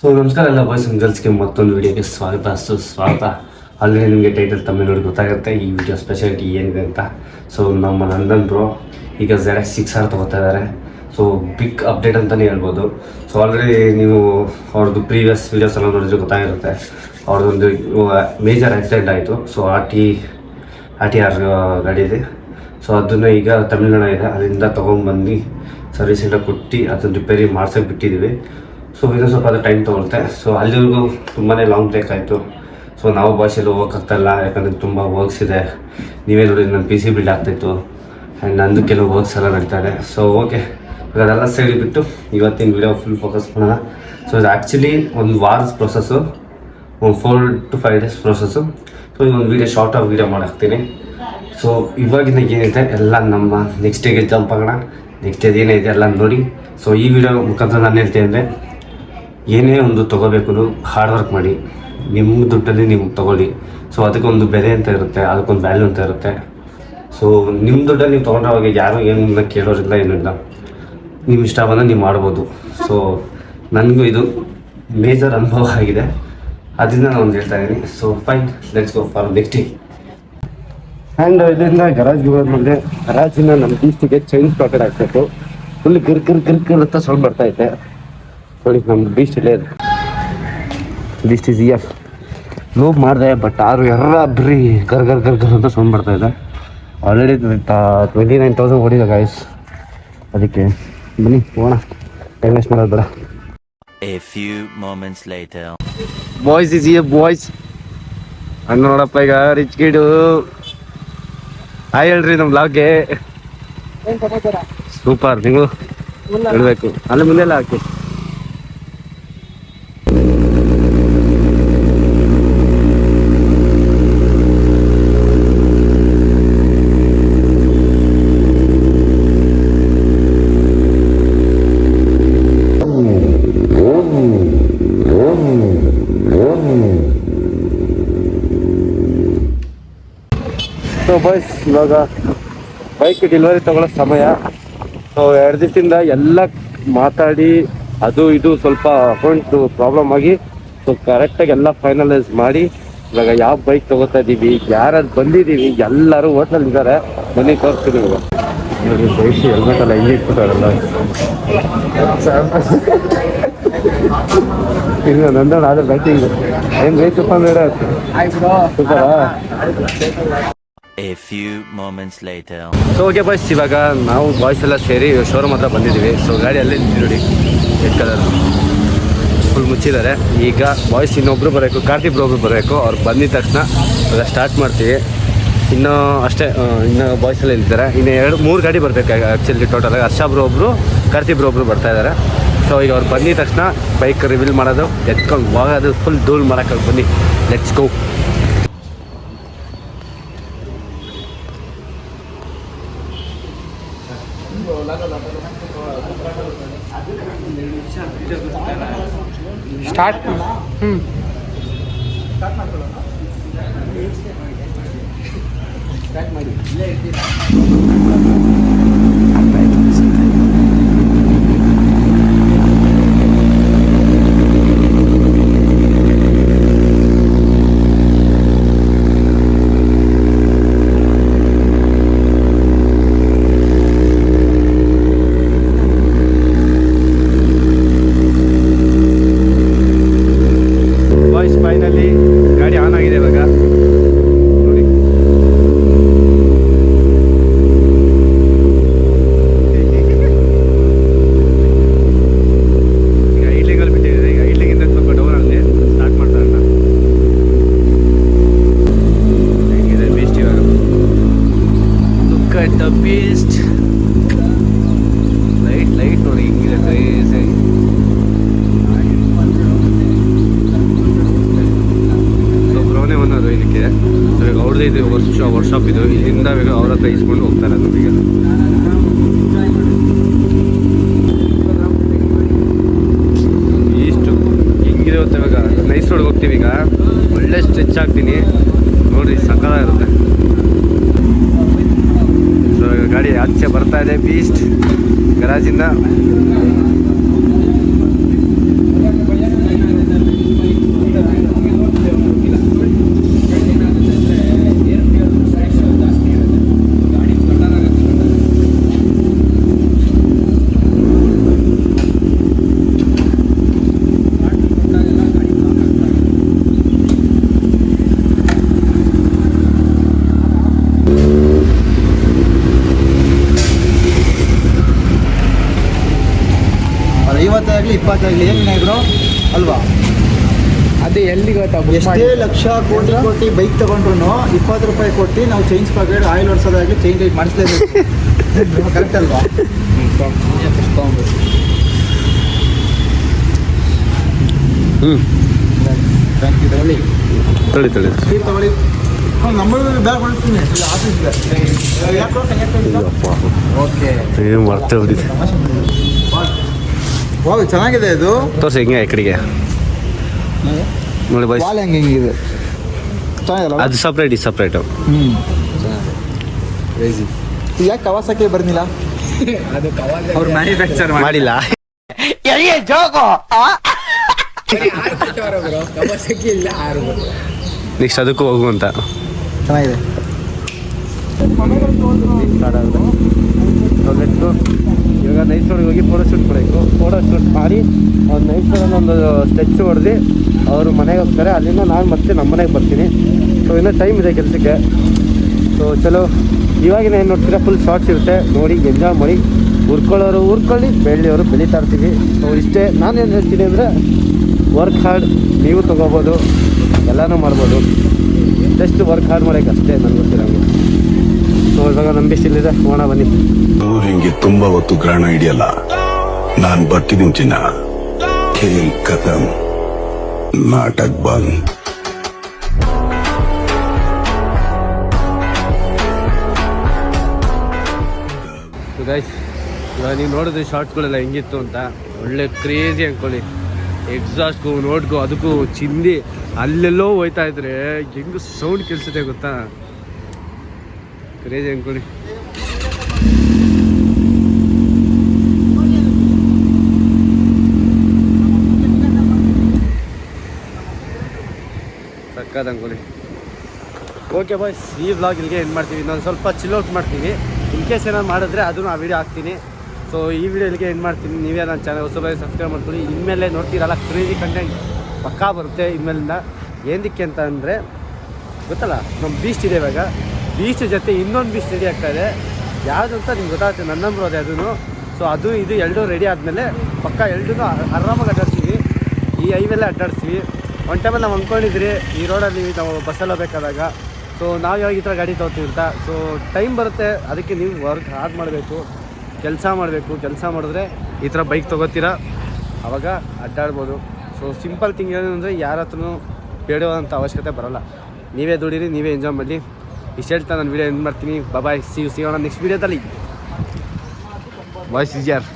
So ನಮಸ್ಕಾರ ಎಲ್ಲ boys and ಗರ್ಲ್ಸ್ಗೆ ಮತ್ತೊಂದು ವೀಡಿಯೋಗೆ ಸ್ವಾಗತ. ಆಲ್ರೆಡಿ ನಿಮಗೆ ಟೈಟಲ್ ತಮ್ಮ ನೋಡಿ ಗೊತ್ತಾಗುತ್ತೆ ಈ ವಿಡಿಯೋ ಸ್ಪೆಷಾಲಿಟಿ ಏನಿದೆ ಅಂತ. ಸೊ ನಮ್ಮ ನಂದನ್ ಬ್ರೋ ಈಗ ZX 6R ತೊಗೋತಾ ಇದ್ದಾರೆ. ಸೊ ಬಿಗ್ ಅಪ್ಡೇಟ್ ಅಂತಲೇ ಹೇಳ್ಬೋದು. ಸೊ ಆಲ್ರೆಡಿ ನೀವು ಅವ್ರದ್ದು ಪ್ರೀವಿಯಸ್ ವೀಡಿಯೋಸ್ ಎಲ್ಲ ನೋಡಿದ್ರೆ ಗೊತ್ತಾಗಿರುತ್ತೆ. ಅವ್ರದ್ದೊಂದು ಮೇಜರ್ ಆಕ್ಸಿಡೆಂಟ್ ಆಯಿತು. ಸೊ RTR ಗಾಡಿ ಇದೆ. ಸೊ ಅದನ್ನು ಈಗ ತಮಿಳ್ನಾಡು ಇದೆ, ಅಲ್ಲಿಂದ ತೊಗೊಂಡ್ಬಂದು ಸರ್ವಿಸಿಂದ ಕೊಟ್ಟು ಅದನ್ನು ರಿಪೇರಿ ಮಾಡ್ಸೋಕೆ ಬಿಟ್ಟಿದ್ದೀವಿ. ಸೊ ಇದು ಸ್ವಲ್ಪ ಅದು ಟೈಮ್ ತೊಗೊಳುತ್ತೆ. ಸೊ ಅಲ್ಲಿವರೆಗೂ ತುಂಬಾ ಲಾಂಗ್ ಬ್ರೇಕ್ ಆಯಿತು. ಸೊ ನಾವು ಭಾಷೆಯಲ್ಲಿ ಹೋಗೋಕ್ಕಾಗ್ತಾಯಿಲ್ಲ, ಯಾಕಂದರೆ ತುಂಬ ವರ್ಕ್ಸ್ ಇದೆ. ನೀವೇ ನೋಡಿ ನನ್ನ PC ಬಿಲ್ಡ್ ಆಗ್ತಾಯಿತ್ತು ಆ್ಯಂಡ್ ನಂದು ಕೆಲವು ವರ್ಕ್ಸ್ ಎಲ್ಲ ನಡೀತಾ ಇದೆ. ಸೊ ಓಕೆ, ಅದೆಲ್ಲ ಸೈಡ್ ಬಿಟ್ಟು ಇವತ್ತಿನ ವಿಡಿಯೋ ಫುಲ್ ಫೋಕಸ್ ಮಾಡೋಣ. ಸೊ ಇದು ಆ್ಯಕ್ಚುಲಿ ಒಂದು ವಾರದ ಪ್ರೊಸೆಸ್ಸು, ಒಂದು 4 to 5 days ಪ್ರೊಸೆಸ್ಸು. ಸೊ ಈ ಒಂದು ವೀಡಿಯೋ ಶಾರ್ಟ್ ಆಗಿ ವೀಡಿಯೋ ಮಾಡಾಕ್ತೀನಿ. ಸೊ ಇವಾಗಿನ ಏನಿದೆ ಎಲ್ಲ ನಮ್ಮ ನೆಕ್ಸ್ಟ್ ಡೇಗೆ ಜಂಪ್ ಆಗೋಣ. ನೆಕ್ಸ್ಟ್ ಡೇದು ಏನಿದೆ ಎಲ್ಲ ನೋಡಿ. ಸೊ ಈ ವಿಡಿಯೋ ಮುಖಾಂತರ ನಾನು ಹೇಳ್ತೀನಿ ಅಂದರೆ, ಏನೇ ಒಂದು ತೊಗೋಬೇಕು ಹಾರ್ಡ್ ವರ್ಕ್ ಮಾಡಿ, ನಿಮ್ಮ ದುಡ್ಡಲ್ಲಿ ನೀವು ತೊಗೊಳ್ಳಿ. ಸೊ ಅದಕ್ಕೊಂದು ಬೆಲೆ ಅಂತ ಇರುತ್ತೆ, ಅದಕ್ಕೊಂದು ವ್ಯಾಲ್ಯೂ ಅಂತ ಇರುತ್ತೆ. ಸೊ ನಿಮ್ಮ ದುಡ್ಡಲ್ಲಿ ನೀವು ತೊಗೊಂಡಾಗ ಯಾರೂ ಏನನ್ನ ಕೇಳೋರಿಲ್ಲ, ಏನಿಲ್ಲ, ನಿಮ್ಮ ಇಷ್ಟ ಬಂದ ನೀವು ಮಾಡ್ಬೋದು. ಸೊ ನನಗೂ ಇದು ಮೇಜರ್ ಅನುಭವ ಆಗಿದೆ, ಅದರಿಂದ ನಾನು ಹೇಳ್ತಾ ಇದ್ದೀನಿ. So fine, let's go for next day. And ಇದರಿಂದ ಗರಾಜ್ಗೆ ಹೋದ್ಮೇಲೆ ಗರಾಜಿನ ನಮ್ಮ ಬೀಸ್ಟಿಗೆ ಚೈನ್ ಸ್ಪಾಕೆಟ್ ಹಾಕ್ಬೇಕು. ಫುಲ್ ಕಿರ್ಕಿರ್ ಅಂತ ಸೌಂಡ್ ಬರ್ತೈತೆ ನೋಡಿ. ನಮ್ಮ ಬೀಸ್ಟ್ ಇಲ್ಲೇ ಇದೆ, ಬೀಸ್ಟ್ ಈಸ್ ಇಯರ್. ಲೋಬ್ ಮಾಡಿದೆ, ಬಟ್ ಆರು ಬರೀ ಗರ್ ಅಂತ ಸೌಂಡ್ ಬರ್ತಾಯಿದೆ. ಆಲ್ರೆಡಿ 29,000 ಓಡಿದೆ ಗಾಯ್ಸ್. ಅದಕ್ಕೆ ಬನ್ನಿ ಹೋಗೋಣ, ಟೈಮ್ ವೇಸ್ಟ್ ಮಾಡೋದು ಬೇಡ. A few moments later. Boys is here boys. ಅಣ್ಣ ನೋಡಪ್ಪ ಈಗ ರಿಚ್ ಕಿಡು. ಹಾಯ್ ಹೇಳ್ರಿ ನಮ್ಮ ಬ್ಲಾಗ್ಗೆ. ಸೂಪರ್, ನೀವು ಹೇಳಬೇಕು. ಅಲ್ಲಿ ಮುಂದೆಲ್ಲ ಹಾಕಿ. ಸೊ ಬಾಯ್ಸ್, ಇವಾಗ ಬೈಕ್ ಡೆಲಿವರಿ ತಗೊಳ್ಳೋ ಸಮಯ. ಸೊ 2 ದಿವಸದಿಂದ ಎಲ್ಲ ಮಾತಾಡಿ ಅದು ಇದು ಸ್ವಲ್ಪ ಅಕೌಂಟು ಪ್ರಾಬ್ಲಮ್ ಆಗಿ, ಸೊ ಕರೆಕ್ಟಾಗಿ ಎಲ್ಲ ಫೈನಲೈಸ್ ಮಾಡಿ ಇವಾಗ ಯಾವ ಬೈಕ್ ತೊಗೋತಾ ಇದ್ದೀವಿ, ಯಾರು ಬಂದಿದ್ದೀವಿ, ಎಲ್ಲರೂ ಹೋಟ್ಲಲ್ಲಿ ಇದ್ದಾರೆ. ಬನ್ನಿ ತೋರಿಸ್ತೀನಿ ಇವಾಗ. ನೋಡಿ ಬೈಕ್ ಹೆಲ್ಮೆಟ್ ಎಲ್ಲ ಹಿಂಗೆ ಇಟ್ಬಿಟ್ಟಾರಲ್ಲ. ಇಲ್ಲ ನಂದೋಣ ಆದರೆ ಬ್ಯಾಟಿಂಗು ಏನು ರೇಟ್ ಮೇಡ ಸೂಪರಾ. A few moments later. So okay boys, ಇವಾಗ ನಾವು ಬಾಯ್ಸ್ ಎಲ್ಲ ಸೇರಿ ಶೋರೂಮ್ ಹತ್ರ ಬಂದಿದ್ದೀವಿ. ಸೊ ಗಾಡಿ ಅಲ್ಲೇ ನೋಡಿ, ರೆಡ್ ಕಲರ್ ಫುಲ್ ಮುಚ್ಚಿದ್ದಾರೆ. ಈಗ ಬಾಯ್ಸ್ ಇನ್ನೊಬ್ರು ಬರಬೇಕು, ಕಾರ್ತಿಕ್ ಒಬ್ರು ಬರಬೇಕು. ಅವ್ರು ಬಂದಿದ ತಕ್ಷಣ ಇವಾಗ ಸ್ಟಾರ್ಟ್ ಮಾಡ್ತೀವಿ. ಇನ್ನೂ ಅಷ್ಟೇ, ಇನ್ನು ಬಾಯ್ಸ್ ಎಲ್ಲ ಇದ್ದಾರೆ. ಇನ್ನು 2-3 ಗಾಡಿ ಬರಬೇಕು ಆ್ಯಕ್ಚುಲಿ ಟೋಟಲಾಗಿ. ಹರ್ಷಬ್ರು ಒಬ್ಬರು, ಕಾರ್ತಿಕ್ ಒಬ್ಬರು ಬರ್ತಾ ಇದ್ದಾರೆ. ಸೊ ಈಗ ಅವ್ರು ಬಂದಿದ ತಕ್ಷಣ ಬೈಕ್ ರಿವೀಲ್ ಮಾಡೋದು, ಎತ್ಕೊಂಡು ಹೋಗೋದು, ಫುಲ್ ಧೂಳು ಮಾಡೋಕ್ಕೆ. ಬನ್ನಿ, ಲೆಟ್ಸ್ ಗೋ. ಸ್ಟಾರ್ಟ್ ಮಾಡಿ. ಫೈನಲಿ ಗಾಡಿ ಆನ್ ಆಗಿದೆ ಇವಾಗ ನೋಡಿ. ಈಗ ಐಡ್ಲಿಂಗಲ್ಲಿ ಬಿಟ್ಟಿದೆ. ಈಗ ಐಡ್ಲಿಂಗಿಂದ ಸ್ವಲ್ಪ ಡೌನ್ ಅಲ್ಲಿ ಸ್ಟಾರ್ಟ್ ಮಾಡ್ತಾರಲ್ಲ. ಹೆಂಗಿದೆ ಬೀಸ್ಟ್ ಇವಾಗ. Look at the beast. Light ನೋಡಿ ಹಿಂಗಿದೆ ಕ್ರೇಜಿ. ಇದಕ್ಕೆ ಇವಾಗ ಅವ್ರದ್ದೇ ಇದು ವರ್ಕ್ಶಾಪ್ ಇದು. ಇಲ್ಲಿಂದ ಇವಾಗ ಅವ್ರ ಹತ್ರ ಇಸ್ಕೊಂಡು ಹೋಗ್ತಾರೆ. ನಮಗೆ ಇಷ್ಟು ಹಿಂಗಿದೆ ಗೊತ್ತಾ. ಇವಾಗ ನೈಸ್ ರೋಡ್ಗೆ ಹೋಗ್ತೀವಿ. ಈಗ ಒಳ್ಳೆ ಸ್ಟ್ರೆಚ್ ಆಗ್ತೀನಿ ನೋಡ್ರಿ, ಸಕಾಲಾಗಿರುತ್ತೆ. ಸೊ ಗಾಡಿ ಆಚೆ ಬರ್ತಾ ಇದೆ ಬೀಸ್ಟ್ ಗರಾಜಿಂದ. ಇಪ್ಪತ್ತಾಗಲಿ ಏನಾದ್ರು ಅಲ್ವಾ? ಅದೇ ಎಲ್ಲಿ ಗೊತ್ತಾ ಎಷ್ಟೇ ಲಕ್ಷ ಕೋಟಿ ಬೈಕ್ ತಗೊಂಡ್ರು 20 ರೂಪಾಯಿ ಕೊಟ್ಟು ನಾವು ಚೇಂಜ್ ಪಾಕೆಟ್ ಆಯಿಲ್ ಹೊಡ್ಸೋದಾಗಲಿ ಚೇಂಜ್ ರೇಟ್ ಮಾಡಿಸ್ಲೇಬೇಕು. ಕರೆಕ್ಟ್ ಅಲ್ವಾ? Thank you. ತಳಿ ಸ್ಟೀವ್ ತಗೊಳ್ಳಿ. ನಂಬರ್ ಬ್ಯಾಗ್ ಕೊಡ್ತೀನಿ ಆಫೀಸ್ ಓಕೆ. ಏನು ಮರ್ತೇ ಬಿಟ್ಟಿದೆ. ವಾವ್ ಚೆನ್ನಾಗಿದೆ ಇದು. ತೋರಿಸಿ ಹೆಂಗೆ ಈ ಕಡೆಗೆ ನೋಡಿ ಬಾಯ್ಸ್. ವಾಲ್ ಹೆಂಗಿದೆ ಚೆನ್ನಾಗಿಲ್ಲ? ಅದು ಸಪ್ರೇಟ್ ಇದು ಸಪ್ರೇಟು. ಯಾಕೆ ಕವಾಸಕ್ಕೆ ಬರ್ನಿಲ್ಲ? ಅದು ಅವ್ರು ಮ್ಯಾನುಫ್ಯಾಕ್ಚರ್ ಮಾಡಿಲ್ಲ. ಇಲ್ಲ 6 ನೆಕ್ಸ್ಟ್ ಅದಕ್ಕೂ ಹೋಗು ಅಂತ. ಚೆನ್ನಾಗಿದೆ. ಇವಾಗ ನೈಟ್ ರೋಡ್ಗೆ ಹೋಗಿ ಫೋಟೋ ಶೂಟ್ ಮಾಡಬೇಕು. ಫೋಟೋ ಶೂಟ್ ಮಾಡಿ ಅವ್ರು ನೈಟ್ ರೋಡಲ್ಲಿ ಒಂದು ಸ್ಟೆಚ್ ಹೊಡೆದು ಅವರು ಮನೆಗೆ ಹೋಗ್ತಾರೆ. ಅಲ್ಲಿಂದ ನಾನು ಮತ್ತೆ ನಮ್ಮ ಮನೆಗೆ ಬರ್ತೀನಿ. ಸೊ ಇನ್ನೂ ಟೈಮ್ ಇದೆ ಕೆಲಸಕ್ಕೆ. ಸೊ ಚಲೋ ಇವಾಗಿನ ಏನು ನೋಡ್ತೀರಾ ಫುಲ್ ಶಾರ್ಟ್ಸ್ ಇರುತ್ತೆ, ನೋಡಿ ಎಂಜಾಯ್ ಮಾಡಿ. ಉರ್ಕೊಳ್ಳೋರು ಉರ್ಕೊಳ್ಳಿ, ಬೆಳೆಯೋರು ಬೆಳೀತಾ ಇರ್ತೀವಿ. ಸೊ ಇಷ್ಟೇ. ನಾನೇನು ಹೇಳ್ತೀನಿ ಅಂದರೆ ವರ್ಕ್ ಹಾರ್ಡ್, ನೀವು ತೊಗೋಬೋದು, ಎಲ್ಲನೂ ಮಾಡ್ಬೋದು. ಜಸ್ಟ್ ವರ್ಕ್ ಹಾರ್ಡ್ ಮಾಡೋಕ್ಕೆ ಅಷ್ಟೇ ನನಗೆ ಗೊತ್ತಿರೋಂಗೆ. ಸೊ ಇವಾಗ ನಂಬಿಷ್ಟಿಲ್ಲಿದೆ, ಹೋಗೋಣ ಬನ್ನಿ. ಹಿಂಗೆ ತುಂಬಾ ಹೊತ್ತು ಗ್ರಹಣ ಹಿಡಿಯಲ್ಲ. ನಾನ್ ಬರ್ತಿದ್ದೀನಿ ಚಿನ್ನ. ಖೇಲ್ ಖತಮ್, ನಾಟಕ ಬಂದ್. ಗೈಸ್ ಇವಾಗ ನೀವು ನೋಡಿದ್ರೆ ಶಾರ್ಟ್ಸ್ಗಳೆಲ್ಲ ಹೆಂಗಿತ್ತು ಅಂತ. ಒಳ್ಳೆ ಕ್ರೇಜಿ ಅಂದ್ಕೊಳ್ಳಿ. ಎಕ್ಸಾಸ್ಟ್ಗೂ ನೋಡ್ಗೂ ಅದಕ್ಕೂ ಚಿಂದಿ ಅಲ್ಲೆಲ್ಲೋ ಹೋಯ್ತಾ ಇದ್ರೆ ಹೆಂಗೆ ಸೌಂಡ್ ಕೇಳಿಸುತ್ತೆ ಗೊತ್ತಾ. ಕ್ರೇಜಿ ಅಂದ್ಕೊಳ್ಳಿ. ಸಕ್ಕದ ಅಂದ್ಕೊಳ್ಳಿ. ಓಕೆ ಬಾಯ್ಸ್, ಈ ವ್ಲಾಗ್ ಇಲ್ಲಿಗೆ ಏನು ಮಾಡ್ತೀವಿ, ನಾನು ಸ್ವಲ್ಪ ಚಿಲ್ಔಟ್ ಮಾಡ್ತೀವಿ. ಇನ್ ಕೇಸ್ ಏನಾದ್ರು ಮಾಡಿದ್ರೆ ಅದನ್ನು ಆ ವಿಡಿಯೋ ಹಾಕ್ತೀನಿ. ಸೊ ಈ ವಿಡಿಯೋ ಇಲ್ಲಿಗೆ ಏನು ಮಾಡ್ತೀನಿ. ನೀವೇ ನನ್ನ ಚಾನಲ್ ಹೊಸಬಾಗಿ ಸಬ್ಸ್ಕ್ರೈಬ್ ಮಾಡ್ಕೊಳ್ಳಿ. ಇನ್ಮೇಲೆ ನೋಡ್ತೀರಲ್ಲ ಕ್ರೇಜಿ ಕಂಟೆಂಟ್ ಪಕ್ಕಾ ಬರುತ್ತೆ ಇನ್ಮೇಲಿಂದ. ಏನಕ್ಕೆ ಅಂತ ಅಂದರೆ ಗೊತ್ತಲ್ಲ, ನಮ್ಮ ಬೀಚ್ ಇದೆ ಇವಾಗ. ಬೀಚ್ ಜೊತೆ ಇನ್ನೊಂದು ಬೀಚ್ ರೆಡಿ ಆಗ್ತಾಯಿದೆ. ಯಾವುದು ಅಂತ ನಿಮ್ಗೆ ಗೊತ್ತಾಗುತ್ತೆ, ನನ್ನ ನಂಬರ್ ಅದೇ ಅದೂ. ಸೊ ಅದು ಇದು ಎರಡೂ ರೆಡಿ ಆದಮೇಲೆ ಪಕ್ಕ ಎರಡೂ ಆರಾಮಾಗಿ ಅಡ್ಡಾಡ್ತೀವಿ. ಈ ಹೈವೇಲ್ಲೇ ಅಡ್ಡಾಡ್ತೀವಿ. ಒಂದು ಟೈಮಲ್ಲಿ ನಾವು ಅಂದ್ಕೊಂಡಿದ್ರಿ ಈ ರೋಡಲ್ಲಿ ನಾವು ಬಸ್ಸಲ್ಲಿ ಹೋಗ್ಬೇಕಾದಾಗ. ಸೊ ನಾವು ಯಾವಾಗ ಈ ಥರ ಗಾಡಿ ತೊಗೊತೀವಿ ಅಂತ. ಸೊ ಟೈಮ್ ಬರುತ್ತೆ, ಅದಕ್ಕೆ ನೀವು ವರ್ಕ್ ಹಾರ್ಡ್ ಮಾಡಬೇಕು, ಕೆಲಸ ಮಾಡಬೇಕು. ಕೆಲಸ ಮಾಡಿದ್ರೆ ಈ ಥರ ಬೈಕ್ ತೊಗೋತೀರಾ, ಆವಾಗ ಅಡ್ಡಾಡ್ಬೋದು. ಸೊ ಸಿಂಪಲ್ ಥಿಂಗ್ ಏನು ಅಂದರೆ ಯಾರ ಹತ್ರನೂ ಬೇಡುವಂಥ ಅವಶ್ಯಕತೆ ಬರೋಲ್ಲ. ನೀವೇ ದುಡೀರಿ, ನೀವೇ ಎಂಜಾಯ್ ಮಾಡಿ. ಇಷ್ಟು ಹೇಳ್ತಾ ನಾನು ವೀಡಿಯೋ ಎಂಡ್ ಮಾಡ್ತೀನಿ. ಬಾಯ್, ಸಿಗೋಣ ನೆಕ್ಸ್ಟ್ ವೀಡಿಯೋದಲ್ಲಿ. ಬಾಯ್ಸ್ ಈಸ್ ಯಾರ್.